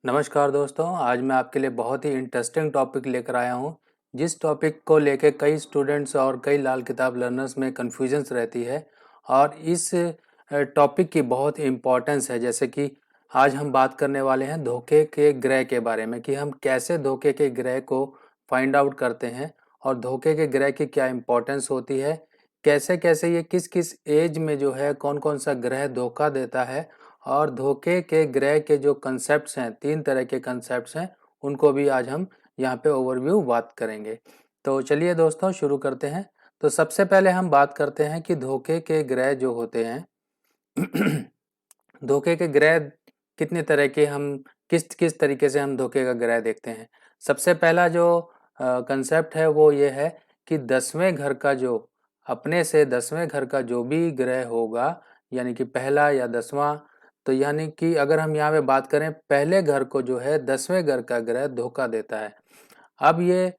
नमस्कार दोस्तों, आज मैं आपके लिए बहुत ही इंटरेस्टिंग टॉपिक लेकर आया हूँ। जिस टॉपिक को लेके कई स्टूडेंट्स और कई लाल किताब लर्नर्स में कन्फ्यूजन्स रहती है और इस टॉपिक की बहुत इम्पोर्टेंस है। जैसे कि आज हम बात करने वाले हैं धोखे के ग्रह के बारे में कि हम कैसे धोखे के ग्रह को फाइंड आउट करते हैं और धोखे के ग्रह की क्या इम्पोर्टेंस होती है, कैसे कैसे ये किस किस एज में जो है कौन कौन सा ग्रह धोखा देता है और धोखे के ग्रह के जो कंसेप्ट्स हैं, 3 तरह के कंसेप्ट्स हैं, उनको भी आज हम यहाँ पे ओवरव्यू बात करेंगे। तो चलिए दोस्तों शुरू करते हैं। तो सबसे पहले हम बात करते हैं कि धोखे के ग्रह जो होते हैं धोखे के ग्रह कितने तरह के हम किस किस तरीके से हम धोखे का ग्रह देखते हैं। सबसे पहला जो कंसेप्ट है वो ये है कि 10वें घर का जो अपने से 10वें घर का जो भी ग्रह होगा, यानी कि पहला या 10वां, तो यानी कि अगर हम यहाँ पे बात करें पहले घर को जो है 10वें घर का ग्रह धोखा देता है। अब ये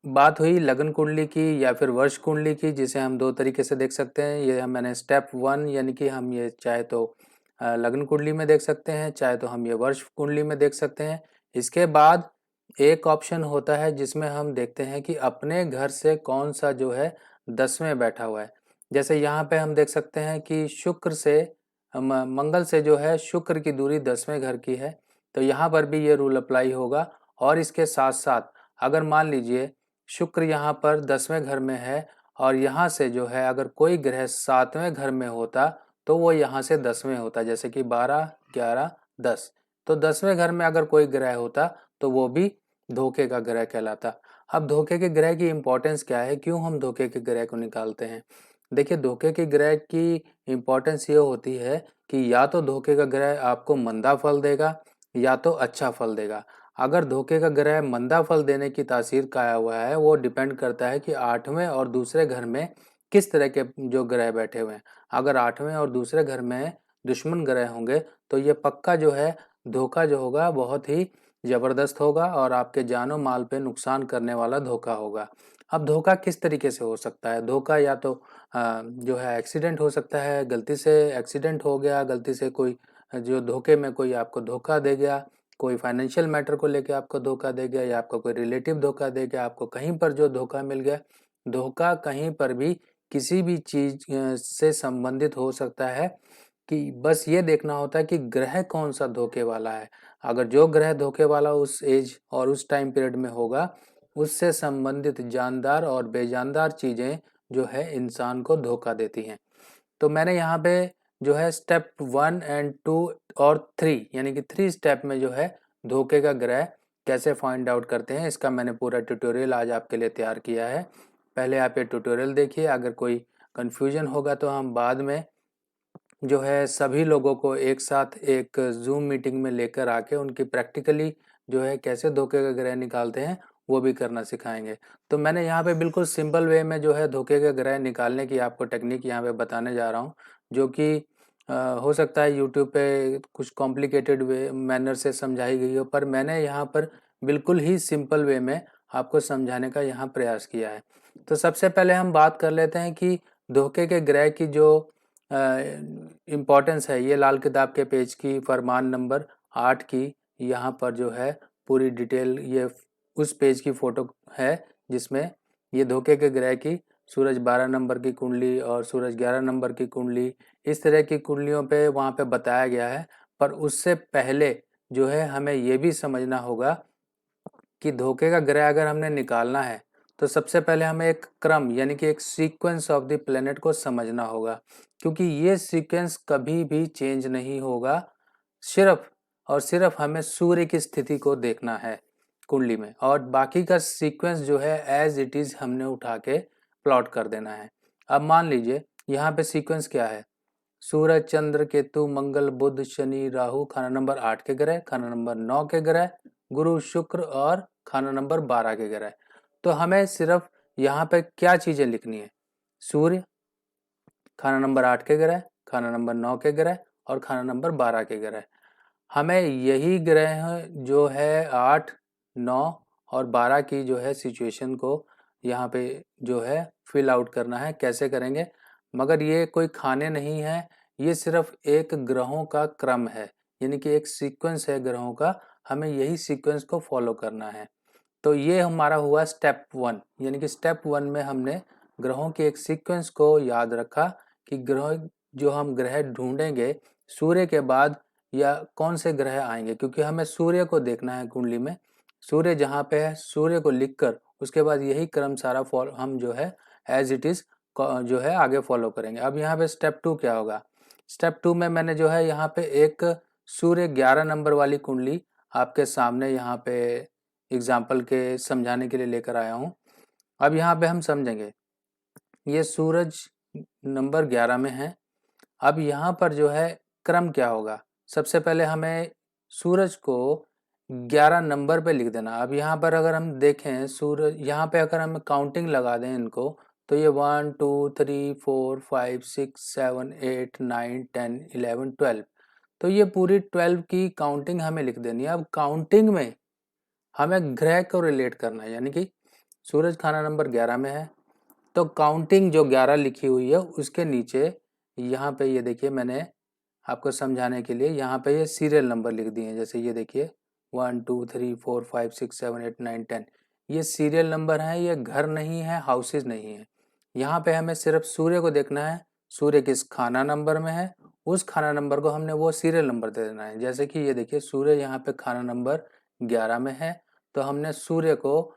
बात हुई लग्न कुंडली की या फिर वर्ष कुंडली की, जिसे हम दो तरीके से देख सकते हैं। ये मैंने स्टेप 1 यानी कि हम ये चाहे तो लग्न कुंडली में देख सकते हैं, चाहे तो हम ये वर्ष कुंडली में देख सकते हैं। इसके बाद एक ऑप्शन होता है जिसमें हम देखते हैं कि अपने घर से कौन सा जो है 10वें बैठा हुआ है। जैसे यहाँ पे हम देख सकते हैं कि शुक्र से मंगल से जो है शुक्र की दूरी 10वें घर की है, तो यहाँ पर भी ये रूल अप्लाई होगा। और इसके साथ साथ अगर मान लीजिए शुक्र यहाँ पर 10वें घर में है और यहाँ से जो है अगर कोई ग्रह 7वें घर में होता तो वो यहाँ से 10वें होता, जैसे कि 12, 11, 10। तो 10वें घर में अगर कोई ग्रह होता तो वो भी धोखे का ग्रह कहलाता। अब धोखे के ग्रह की इंपॉर्टेंस क्या है, क्यों हम धोखे के ग्रह को निकालते हैं? देखिए, धोखे के ग्रह की इंपॉर्टेंस ये होती है कि या तो धोखे का ग्रह आपको मंदा फल देगा या तो अच्छा फल देगा। अगर धोखे का ग्रह मंदा फल देने की तासीर का आया हुआ है, वो डिपेंड करता है कि 8वें और दूसरे घर में किस तरह के जो ग्रह बैठे हुए हैं। अगर 8वें और दूसरे घर में दुश्मन ग्रह होंगे तो ये पक्का जो है धोखा जो होगा बहुत ही जबरदस्त होगा और आपके जानो माल पे नुकसान करने वाला धोखा होगा। अब धोखा किस तरीके से हो सकता है? धोखा या तो जो है एक्सीडेंट हो सकता है, गलती से एक्सीडेंट हो गया, गलती से कोई जो धोखे में कोई आपको धोखा दे गया, कोई फाइनेंशियल मैटर को लेके आपको धोखा दे गया या आपका कोई रिलेटिव धोखा दे गया, आपको कहीं पर जो धोखा मिल गया। धोखा कहीं पर भी किसी भी चीज से संबंधित हो सकता है कि बस ये देखना होता है कि ग्रह कौन सा धोखे वाला है। अगर जो ग्रह धोखे वाला उस एज और उस टाइम पीरियड में होगा, उससे संबंधित जानदार और बेजानदार चीजें जो है इंसान को धोखा देती हैं। तो मैंने यहाँ पे जो है स्टेप 1 एंड 2 और 3 यानी कि 3 स्टेप में जो है धोखे का ग्रह कैसे फाइंड आउट करते हैं, इसका मैंने पूरा ट्यूटोरियल आज आपके लिए तैयार किया है। पहले आप ये ट्यूटोरियल देखिए। अगर कोई कंफ्यूजन होगा तो हम बाद में जो है सभी लोगों को एक साथ एक जूम मीटिंग में लेकर आके उनकी प्रैक्टिकली जो है कैसे धोखे का ग्रह निकालते हैं वो भी करना सिखाएंगे। तो मैंने यहाँ पे बिल्कुल सिंपल वे में जो है धोखे का ग्रह निकालने की आपको टेक्निक यहाँ पे बताने जा रहा हूँ, जो कि हो सकता है यूट्यूब पे कुछ कॉम्प्लिकेटेड वे मैनर से समझाई गई हो, पर मैंने यहाँ पर बिल्कुल ही सिंपल वे में आपको समझाने का यहाँ प्रयास किया है। तो सबसे पहले हम बात कर लेते हैं कि धोखे के ग्रह की जो इम्पोर्टेंस है। ये लाल किताब के पेज की फरमान नंबर 8 की यहाँ पर जो है पूरी डिटेल ये उस पेज की फोटो है जिसमें ये धोखे के ग्रह की सूरज 12 नंबर की कुंडली और सूरज 11 नंबर की कुंडली, इस तरह की कुंडलियों पे वहाँ पे बताया गया है। पर उससे पहले जो है हमें ये भी समझना होगा कि धोखे का ग्रह अगर हमने निकालना है तो सबसे पहले हमें एक क्रम यानी कि एक सीक्वेंस ऑफ द प्लेनेट को समझना होगा, क्योंकि ये सीक्वेंस कभी भी चेंज नहीं होगा। सिर्फ और सिर्फ हमें सूर्य की स्थिति को देखना है कुंडली में, और बाकी का सीक्वेंस जो है एज इट इज हमने उठा के प्लॉट कर देना है। अब मान लीजिए यहाँ पे सीक्वेंस क्या है? सूरज, चंद्र, केतु, मंगल, बुध, शनि, राहु, खाना नंबर 8 के ग्रह, खाना नंबर 9 के ग्रह, गुरु, शुक्र और खाना नंबर 12 के ग्रह। तो हमें सिर्फ यहाँ पे क्या चीजें लिखनी है? सूर्य, खाना नंबर 8 के ग्रह, खाना नंबर 9 के ग्रह और खाना नंबर 12 के ग्रह। हमें यही ग्रह जो है 8, 9 और 12 की जो है सिचुएशन को यहाँ पे जो है फिल आउट करना है। कैसे करेंगे? मगर ये कोई खाने नहीं है, ये सिर्फ एक ग्रहों का क्रम है। यानी कि एक सीक्वेंस है ग्रहों का, हमें यही सीक्वेंस को फॉलो करना है। तो ये हमारा हुआ स्टेप 1, यानी कि स्टेप 1 में हमने ग्रहों के एक सीक्वेंस को याद रखा कि ग्रह जो हम ग्रह ढूंढेंगे सूर्य के बाद या कौन से ग्रह आएंगे, क्योंकि हमें सूर्य को देखना है कुंडली में। सूर्य जहाँ पे है सूर्य को लिखकर उसके बाद यही क्रम सारा हम जो है एज इट इज जो है आगे फॉलो करेंगे। अब यहाँ पे स्टेप 2 क्या होगा? स्टेप 2 में मैंने जो है यहाँ पे एक सूर्य 11 नंबर वाली कुंडली आपके सामने यहाँ पे एग्जाम्पल के समझाने के लिए लेकर आया हूँ। अब यहाँ पे हम समझेंगे, ये सूरज नंबर 11 में है। अब यहाँ पर जो है क्रम क्या होगा? सबसे पहले हमें सूरज को 11 नंबर पे लिख देना। अब यहाँ पर अगर हम देखें सूरज, यहाँ पे अगर हम काउंटिंग लगा दें इनको, तो ये 1 2 3 4 5 6 7 8 9 10 11 12, तो ये पूरी 12 की काउंटिंग हमें लिख देनी है। अब काउंटिंग में हमें ग्रह को रिलेट करना है, यानी कि सूरज खाना नंबर 11 में है, तो काउंटिंग जो 11 लिखी हुई है उसके नीचे यहाँ पे ये देखिए मैंने आपको समझाने के लिए यहाँ पे ये सीरियल नंबर लिख दिए हैं। जैसे ये देखिए 1 2 3 4 5 6 7 8 9 10, ये सीरियल नंबर है, ये घर नहीं है, हाउसेज नहीं है। यहाँ पे हमें सिर्फ सूर्य को देखना है, सूर्य किस खाना नंबर में है, उस खाना नंबर को हमने वो सीरियल नंबर दे देना है। जैसे कि ये देखिए सूर्य यहाँ पे खाना नंबर 11 में है, तो हमने सूर्य को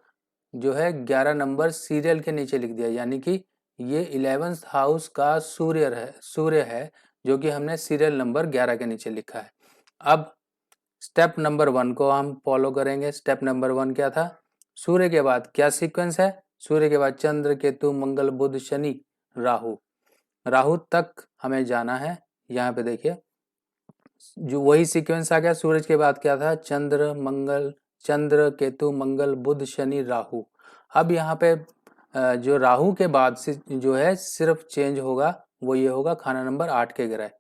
जो है 11 नंबर सीरियल के नीचे लिख दिया, यानी कि ये 11th हाउस का सूर्य है जो कि हमने सीरियल नंबर 11 के नीचे लिखा है। अब स्टेप नंबर 1 को हम फॉलो करेंगे। स्टेप नंबर 1 क्या था? सूर्य के बाद क्या सीक्वेंस है? सूर्य के बाद चंद्र, केतु, मंगल, बुध, शनि, राहु, राहु तक हमें जाना है। यहाँ पे देखिए जो वही सीक्वेंस आ गया। सूरज के बाद क्या था? चंद्र, केतु, मंगल, बुध, शनि, राहु। अब यहाँ पे जो राहु के बाद से जो है सिर्फ चेंज होगा, वो ये होगा खाना नंबर 8 के ग्रह।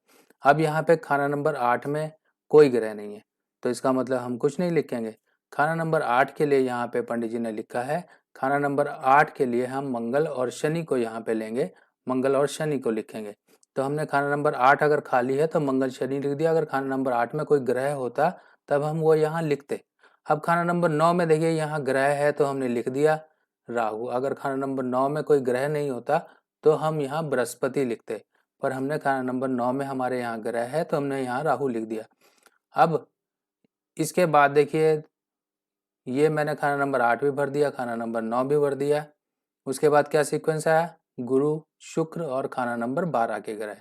अब यहाँ पे खाना नंबर 8 में कोई ग्रह नहीं है, तो इसका मतलब हम कुछ नहीं लिखेंगे। खाना नंबर 8 के लिए यहाँ पे पंडित जी ने लिखा है, खाना नंबर 8 के लिए हम मंगल और शनि को यहाँ पे लेंगे, मंगल और शनि को लिखेंगे। तो हमने खाना नंबर 8 अगर खाली है तो मंगल शनि लिख दिया। अगर खाना नंबर 8 में कोई ग्रह होता तब हम वो यहाँ लिखते। अब खाना नंबर 9 में देखिए यहाँ ग्रह है तो हमने लिख दिया राहु। अगर खाना नंबर 9 में कोई ग्रह नहीं होता तो हम यहाँ बृहस्पति लिखते, पर हमने खाना नंबर 9 में हमारे यहाँ ग्रह है तो हमने यहाँ राहु लिख दिया। अब इसके बाद देखिए ये मैंने खाना नंबर 8 भी भर दिया, खाना नंबर 9 भी भर दिया। उसके बाद क्या सीक्वेंस आया? गुरु, शुक्र और खाना नंबर 12 के ग्रह।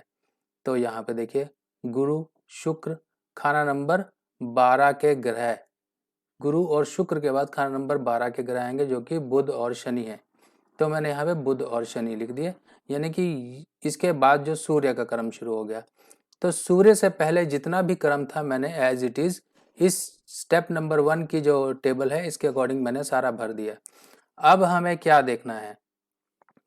तो यहाँ पे देखिए गुरु, शुक्र, खाना नंबर 12 के ग्रह, गुरु और शुक्र के बाद खाना नंबर 12 के ग्रह आएंगे जो कि बुध और शनि है। तो मैंने यहाँ पे बुध और शनि लिख दिए, यानी कि इसके बाद जो सूर्य का क्रम शुरू हो गया। तो सूर्य से पहले जितना भी क्रम था मैंने एज इट इज इस स्टेप नंबर 1 की जो टेबल है इसके अकॉर्डिंग मैंने सारा भर दिया। अब हमें क्या देखना है?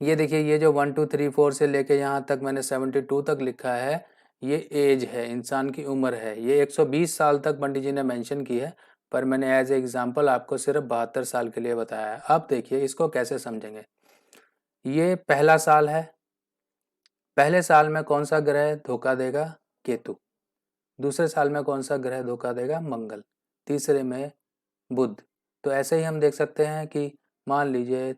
ये देखिए ये जो 1 2 3 4 से लेके यहाँ तक मैंने 72 तक लिखा है, ये एज है, इंसान की उम्र है। ये 120 साल तक पंडित जी ने मेंशन की है, पर मैंने एज ए एग्जाम्पल आपको सिर्फ 72 साल के लिए बताया है। अब देखिए इसको कैसे समझेंगे। ये पहला साल है, पहले साल में कौन सा ग्रह धोखा देगा? केतु। दूसरे साल में कौन सा ग्रह धोखा देगा? मंगल। तीसरे में बुध। तो ऐसे ही हम देख सकते हैं कि मान लीजिए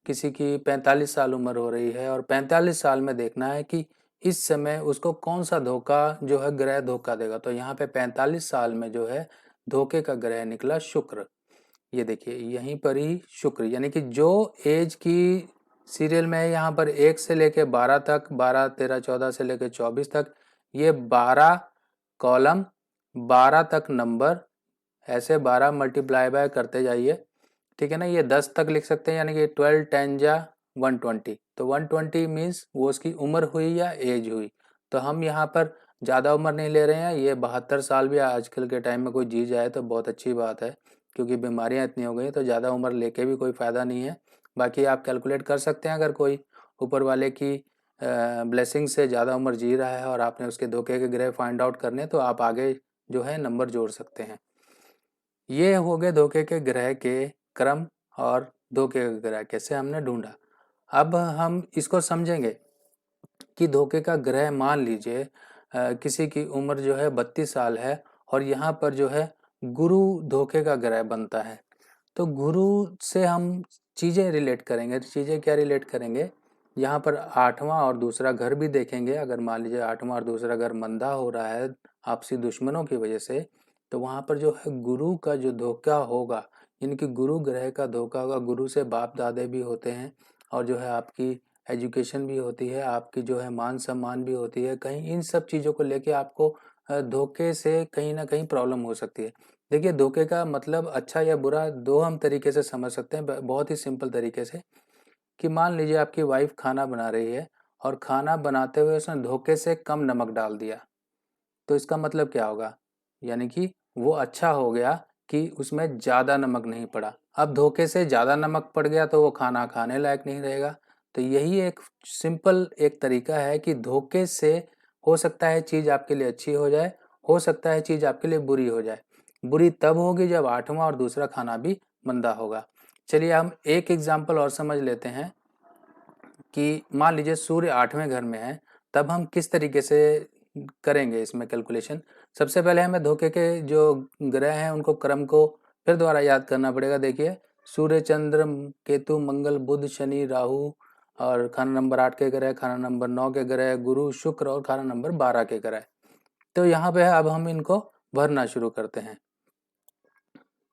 किसी की 45 साल उम्र हो रही है और 45 साल में देखना है कि इस समय उसको कौन सा धोखा जो है ग्रह धोखा देगा। तो यहाँ पे 45 साल में जो है धोखे का ग्रह निकला शुक्र। ये देखिए यहीं पर ही शुक्र, यानी कि जो एज की सीरियल में है यहाँ पर 1 से लेके 12 तक, 12 13 14 से लेके 24 तक, ये 12 कॉलम, 12 तक नंबर, ऐसे 12 मल्टीप्लाई बाय करते जाइए, ठीक है ना। ये 10 तक लिख सकते हैं, यानी कि 12 10 जा 120। तो 120 मीन्स वो उसकी उम्र हुई या एज हुई। तो हम यहाँ पर ज़्यादा उम्र नहीं ले रहे हैं। ये 72 साल भी आजकल के टाइम में कोई जी जाए तो बहुत अच्छी बात है, क्योंकि बीमारियाँ इतनी हो गई तो ज़्यादा उम्र लेके भी कोई फ़ायदा नहीं है। बाकी आप कैलकुलेट कर सकते हैं, अगर कोई ऊपर वाले की ब्लेसिंग से ज़्यादा उम्र जी रहा है और आपने उसके धोखे के ग्रह फाइंड आउट करने, तो आप आगे जो है नंबर जोड़ सकते हैं। ये हो गए धोखे के ग्रह के क्रम और धोखे का ग्रह कैसे हमने ढूंढा। अब हम इसको समझेंगे कि धोखे का ग्रह मान लीजिए किसी की उम्र जो है 32 साल है और यहाँ पर जो है गुरु धोखे का ग्रह बनता है। तो गुरु से हम चीज़ें रिलेट करेंगे। चीज़ें क्या रिलेट करेंगे, यहाँ पर 8वां और दूसरा घर भी देखेंगे। अगर मान लीजिए 8वां और दूसरा घर मंदा हो रहा है आपसी दुश्मनों की वजह से, तो वहाँ पर जो है गुरु का जो धोखा होगा, इनकी गुरु ग्रह का धोखा होगा। गुरु से बाप दादे भी होते हैं और जो है आपकी एजुकेशन भी होती है, आपकी जो है मान सम्मान भी होती है। कहीं इन सब चीज़ों को लेके आपको धोखे से कहीं ना कहीं प्रॉब्लम हो सकती है। देखिए, धोखे का मतलब अच्छा या बुरा दो हम तरीके से समझ सकते हैं, बहुत ही सिंपल तरीके से। कि मान लीजिए आपकी वाइफ खाना बना रही है और खाना बनाते हुए उसने धोखे से कम नमक डाल दिया, तो इसका मतलब क्या होगा, यानी कि वो अच्छा हो गया कि उसमें ज़्यादा नमक नहीं पड़ा। अब धोखे से ज़्यादा नमक पड़ गया तो वो खाना खाने लायक नहीं रहेगा। तो यही एक सिंपल एक तरीका है कि धोखे से हो सकता है चीज़ आपके लिए अच्छी हो जाए, हो सकता है चीज़ आपके लिए बुरी हो जाए। बुरी तब होगी जब 8वां और दूसरा खाना भी मंदा होगा। चलिए हम एक एग्जाम्पल और समझ लेते हैं कि मान लीजिए सूर्य 8वें घर में है, तब हम किस तरीके से करेंगे इसमें कैलकुलेशन। सबसे पहले हमें धोखे के जो ग्रह हैं उनको क्रम को फिर दोबारा याद करना पड़ेगा। देखिए, सूर्य चंद्र केतु मंगल बुध शनि राहु, और खाना नंबर 8 के ग्रह, खाना नंबर 9 के ग्रह गुरु शुक्र, और खाना नंबर 12 के ग्रह। तो यहाँ पे अब हम इनको भरना शुरू करते हैं।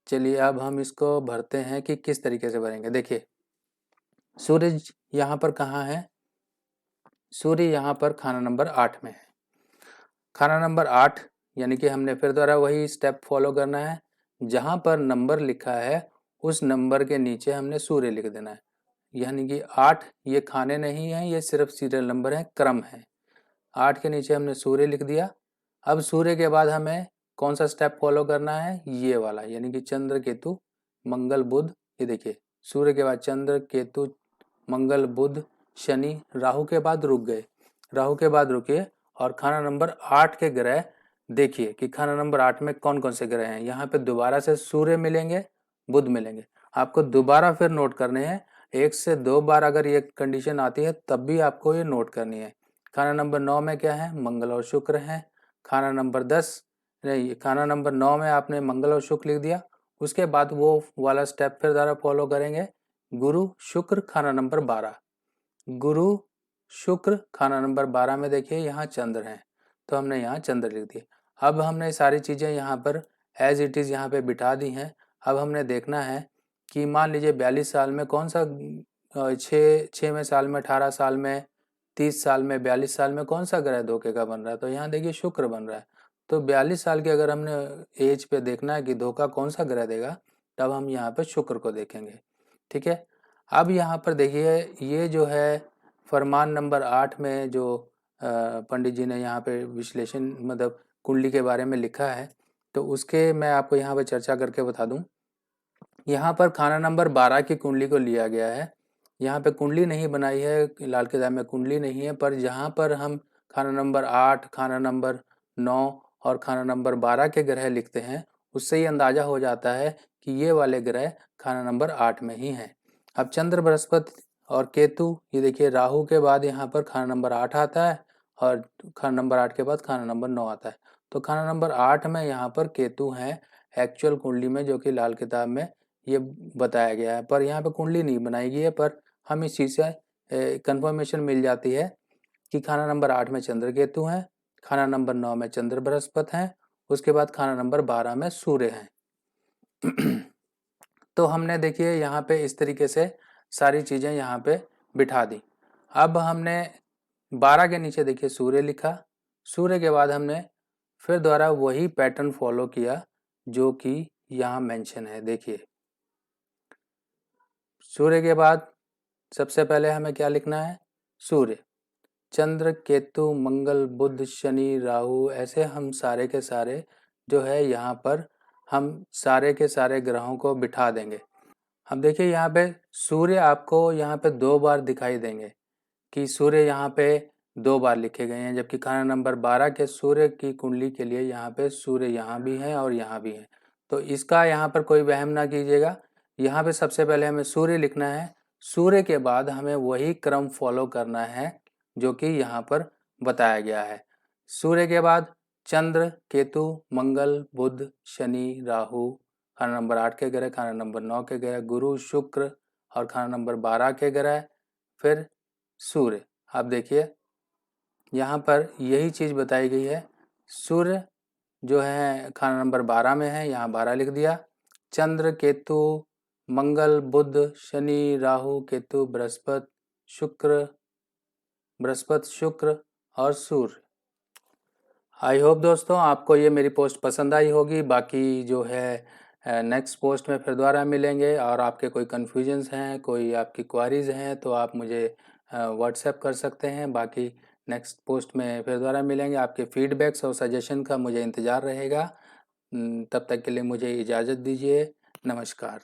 चलिए अब हम इसको भरते हैं कि किस तरीके से भरेंगे। देखिए, सूर्य यहाँ पर कहाँ है, सूर्य यहाँ पर खाना नंबर 8 में है। खाना नंबर 8 यानी कि हमने फिर दोबारा वही स्टेप फॉलो करना है। जहाँ पर नंबर लिखा है उस नंबर के नीचे हमने सूर्य लिख देना है। यानी कि 8 ये खाने नहीं है, ये सिर्फ सीरियल नंबर है, क्रम है। 8 के नीचे हमने सूर्य लिख दिया। अब सूर्य के बाद हमें कौन सा स्टेप फॉलो करना है, ये वाला, यानी कि चंद्र केतु मंगल बुध। ये देखिए, सूर्य के बाद चंद्र केतु मंगल बुध शनि, राहु के बाद रुक गए, राहु के बाद रुकिए, और खाना नंबर 8 के ग्रह देखिए कि खाना नंबर 8 में कौन कौन से ग्रह हैं। यहाँ पे दोबारा से सूर्य मिलेंगे, बुध मिलेंगे। आपको दोबारा फिर नोट करने हैं, 1 से 2 बार अगर ये कंडीशन आती है तब भी आपको ये नोट करनी है। खाना नंबर 9 में क्या है, मंगल और शुक्र हैं। खाना नंबर 10 नहीं, खाना नंबर 9 में आपने मंगल और शुक्र लिख दिया। उसके बाद वो वाला स्टेप फिर दोबारा फॉलो करेंगे, गुरु शुक्र खाना नंबर 12। गुरु शुक्र खाना नंबर 12 में देखिए यहाँ चंद्र हैं, तो हमने यहाँ चंद्र लिख दिया। अब हमने सारी चीज़ें यहाँ पर एज इट इज़ यहाँ पे बिठा दी हैं। अब हमने देखना है कि मान लीजिए 42 साल में कौन सा, 6वें साल में, 18 साल में, 30 साल में, 42 साल में कौन सा ग्रह धोखे का बन रहा है। तो यहाँ देखिए शुक्र बन रहा है। तो 42 साल की अगर हमने एज पे देखना है कि धोखा कौन सा ग्रह देगा, तब हम यहाँ पे शुक्र को देखेंगे। ठीक है, अब यहाँ पर देखिए, ये जो है फरमान नंबर 8 में जो पंडित जी ने यहाँ पे विश्लेषण मतलब कुंडली के बारे में लिखा है, तो उसके मैं आपको यहाँ पे चर्चा करके बता दूं। यहाँ पर खाना नंबर 12 की कुंडली को लिया गया है। यहाँ पे कुंडली नहीं बनाई है, लाल किताब में कुंडली नहीं है, पर जहाँ पर हम खाना नंबर 8, खाना नंबर 9 और खाना नंबर 12 के ग्रह लिखते हैं, उससे ही अंदाजा हो जाता है कि ये वाले ग्रह खाना नंबर 8 में ही हैं। अब चंद्र बृहस्पति और केतु, ये देखिए राहु के बाद यहाँ पर खाना नंबर 8 आता है, और खाना नंबर 8 के बाद खाना नंबर 9 आता है। तो खाना नंबर 8 में यहाँ पर केतु हैं एक्चुअल कुंडली में, जो कि लाल किताब में ये बताया गया है, पर यहाँ पे कुंडली नहीं बनाई गई है। पर हम इस चीज़ से कंफर्मेशन मिल जाती है कि खाना नंबर 8 में चंद्र केतु हैं, खाना नंबर 9 में चंद्र बृहस्पति हैं, उसके बाद खाना नंबर 12 में सूर्य हैं। तो हमने देखिए यहाँ पे इस तरीके से सारी चीज़ें यहाँ पे बिठा दी। अब हमने 12 के नीचे देखिए सूर्य लिखा, सूर्य के बाद हमने फिर दोबारा वही पैटर्न फॉलो किया जो कि यहाँ मेंशन है। देखिए, सूर्य के बाद सबसे पहले हमें क्या लिखना है, सूर्य, चंद्र केतु मंगल बुध शनि राहु, ऐसे हम सारे के सारे जो है यहाँ पर हम सारे के सारे ग्रहों को बिठा देंगे। अब देखिए यहाँ पे सूर्य आपको यहाँ पे 2 बार दिखाई देंगे कि सूर्य यहाँ पे 2 बार लिखे गए हैं, जबकि खाना नंबर 12 के सूर्य की कुंडली के लिए यहाँ पे सूर्य यहाँ भी हैं और यहाँ भी हैं। तो इसका यहाँ पर कोई वहम ना कीजिएगा। यहाँ पे सबसे पहले हमें सूर्य लिखना है, सूर्य के बाद हमें वही क्रम फॉलो करना है जो कि यहाँ पर बताया गया है। सूर्य के बाद चंद्र, केतु, मंगल, बुध, शनि, राहु, खाना नंबर 8 के ग्रह, खाना नंबर 9 के ग्रह, गुरु, शुक्र और खाना नंबर 12 के ग्रह, फिर सूर्य। आप देखिए यहाँ पर यही चीज़ बताई गई है। सूर्य जो है खाना नंबर 12 में है, यहाँ 12 लिख दिया। चंद्र, केतु, मंगल, बुध, शनि, राहु, केतु, बृहस्पति, शुक्र और सूर्य। आई होप दोस्तों आपको ये मेरी पोस्ट पसंद आई होगी। बाकी जो है नेक्स्ट पोस्ट में फिर दोबारा मिलेंगे, और आपके कोई कन्फ्यूजन्स हैं, कोई आपकी क्वारीज हैं तो आप मुझे व्हाट्सएप कर सकते हैं। बाकी नेक्स्ट पोस्ट में फिर दोबारा मिलेंगे। आपके फीडबैक्स और सजेशन का मुझे इंतज़ार रहेगा। तब तक के लिए मुझे इजाज़त दीजिए। नमस्कार।